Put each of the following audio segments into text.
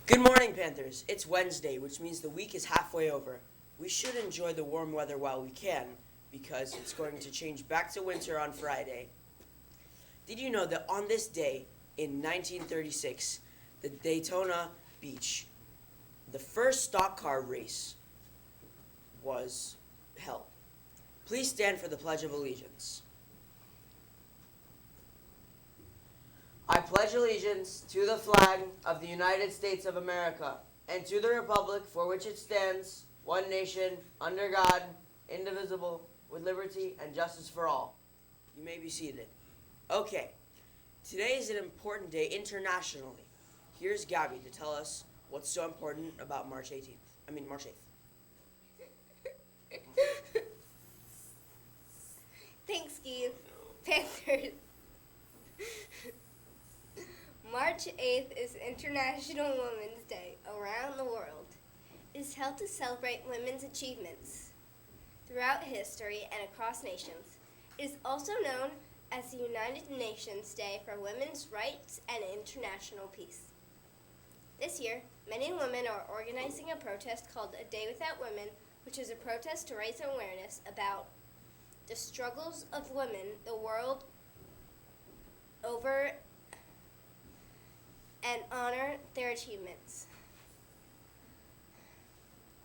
Good morning, Panthers. It's Wednesday, which means the week is halfway over. We should enjoy the warm weather while we can, because it's going to change back to winter on Friday. Did you know that on this day, in 1936, the Daytona Beach, the first stock car race was held? Please stand for the Pledge of Allegiance. I pledge allegiance to the flag of the United States of America and to the republic for which it stands, one nation, under God, indivisible, with liberty and justice for all. You may be seated. Okay, today is an important day internationally. Here's Gabby to tell us what's so important about March 8th. Thanks, Steve. Panthers. March 8th is International Women's Day around the world. It is held to celebrate women's achievements throughout history and across nations. It is also known as the United Nations Day for Women's Rights and International Peace. This year, men and women are organizing a protest called A Day Without Women, which is a protest to raise awareness about the struggles of women the world over and honor their achievements.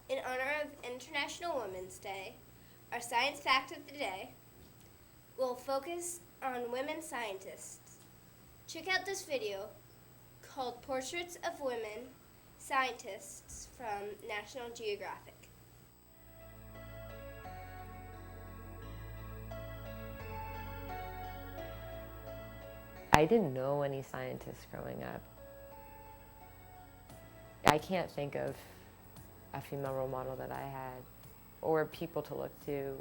In honor of International Women's Day, our science fact of the day will focus on women scientists. Check out this video called Portraits of Women Scientists from National Geographic. I didn't know any scientists growing up. I can't think of a female role model that I had or people to look to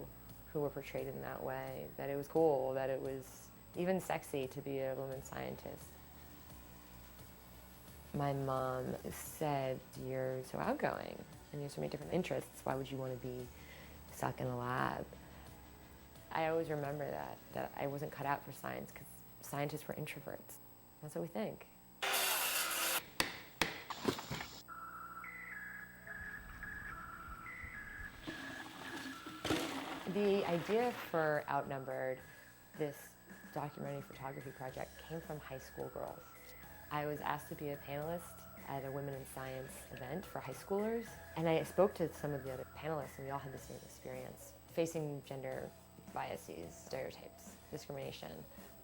who were portrayed in that way, that it was cool, that it was even sexy to be a woman scientist. My mom said, "You're so outgoing and you have so many different interests. Why would you want to be stuck in a lab?" I always remember that I wasn't cut out for science because scientists were introverts. That's what we think. The idea for Outnumbered, this documentary photography project, came from high school girls. I was asked to be a panelist at a Women in Science event for high schoolers, and I spoke to some of the other panelists, and we all had the same experience, facing gender biases, stereotypes, discrimination.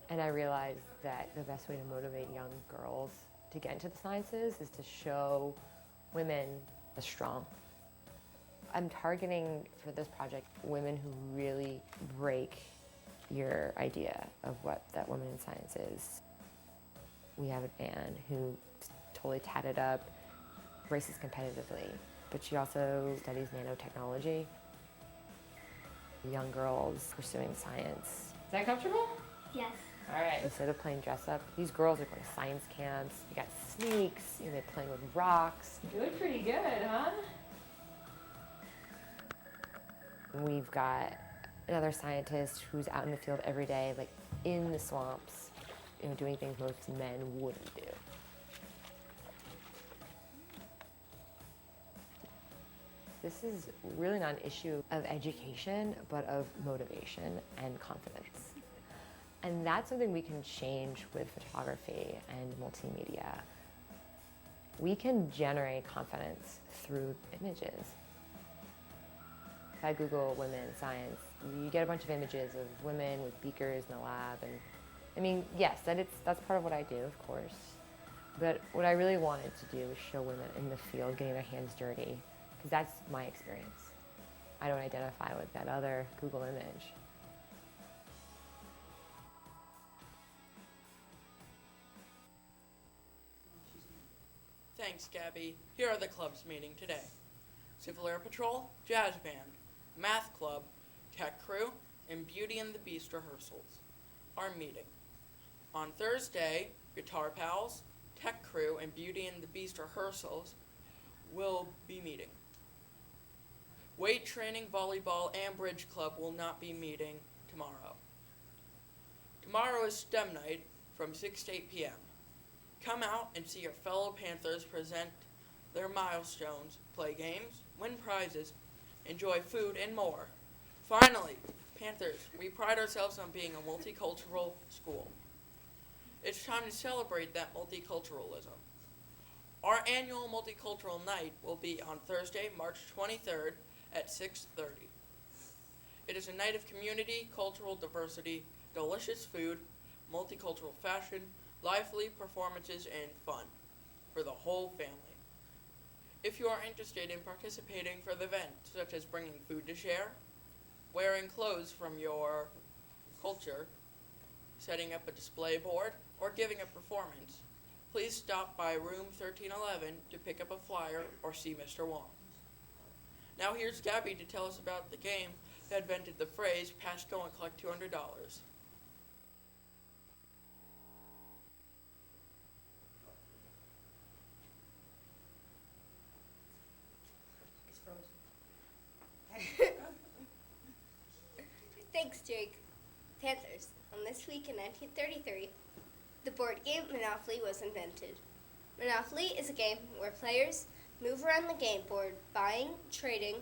And I realized that the best way to motivate young girls to get into the sciences is to show women as strong. I'm targeting for this project women who really break your idea of what that woman in science is. We have Anne who totally tatted up, races competitively, but she also studies nanotechnology. Young girls pursuing science. Is that comfortable? Yes. All right. Instead of playing dress up, these girls are going to science camps. You got sneaks, they're playing with rocks. Doing pretty good, huh? We've got another scientist who's out in the field every day, like in the swamps, doing things most men wouldn't do. This is really not an issue of education, but of motivation and confidence. And that's something we can change with photography and multimedia. We can generate confidence through images. If I Google women in science, you get a bunch of images of women with beakers in the lab. And yes, that's part of what I do, of course. But what I really wanted to do was show women in the field getting their hands dirty, because that's my experience. I don't identify with that other Google image. Thanks, Gabby. Here are the clubs meeting today. Civil Air Patrol, Jazz Band, Math Club, Tech Crew, and Beauty and the Beast rehearsals are meeting. On Thursday, Guitar Pals, Tech Crew, and Beauty and the Beast rehearsals will be meeting. Weight Training, Volleyball, and Bridge Club will not be meeting tomorrow. Tomorrow is STEM night from 6 to 8 p.m. Come out and see your fellow Panthers present their milestones, play games, win prizes, enjoy food, and more. Finally, Panthers, we pride ourselves on being a multicultural school. It's time to celebrate that multiculturalism. Our annual multicultural night will be on Thursday, March 23rd at 6:30. It is a night of community, cultural diversity, delicious food, multicultural fashion, lively performances, and fun for the whole family. If you are interested in participating for the event, such as bringing food to share, wearing clothes from your culture, setting up a display board, or giving a performance, please stop by room 1311 to pick up a flyer or see Mr. Wong. Now here's Gabby to tell us about the game that invented the phrase, pass go and collect $200. Thanks, Jake. Panthers. On this week in 1933, the board game Monopoly was invented. Monopoly is a game where players move around the game board buying, trading,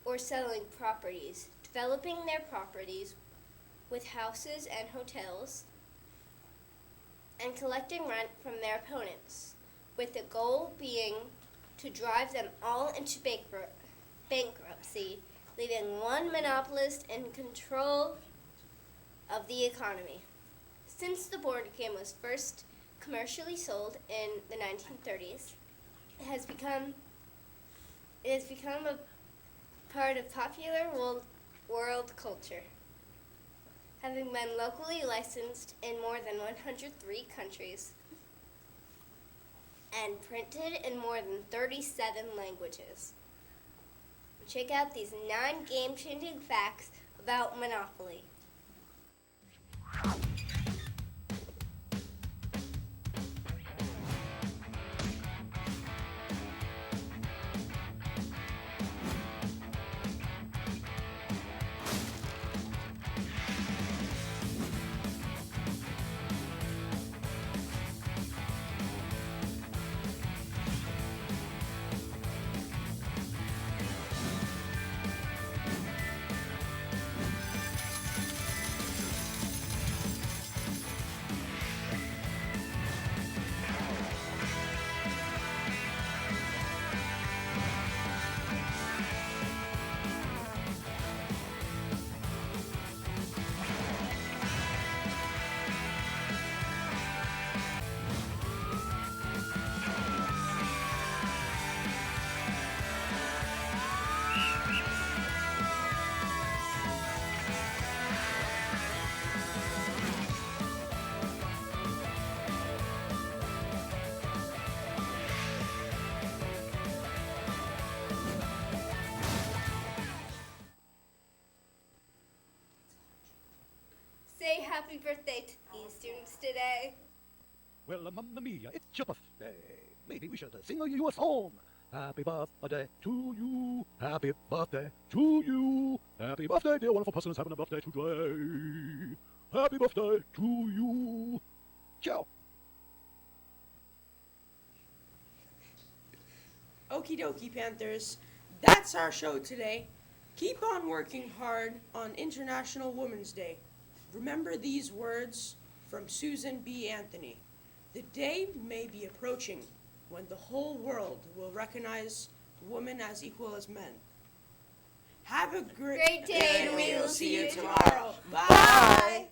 or selling properties, developing their properties with houses and hotels, and collecting rent from their opponents, with the goal being to drive them all into bankruptcy, leaving one monopolist in control of the economy. Since the board game was first commercially sold in the 1930s, it has become a part of popular world culture, having been locally licensed in more than 103 countries and printed in more than 37 languages. Check out these 9 game-changing facts about Monopoly. Say happy birthday to these students today. Well, mamma mia, it's your birthday. Maybe we should sing you a song. Happy birthday to you. Happy birthday to you. Happy birthday, dear wonderful person who's having a birthday today. Happy birthday to you. Ciao. Okie dokie, Panthers. That's our show today. Keep on working hard on International Women's Day. Remember these words from Susan B. Anthony. The day may be approaching when the whole world will recognize women as equal as men. Have a great Great day, and and we we will will see see you you tomorrow. tomorrow. Bye.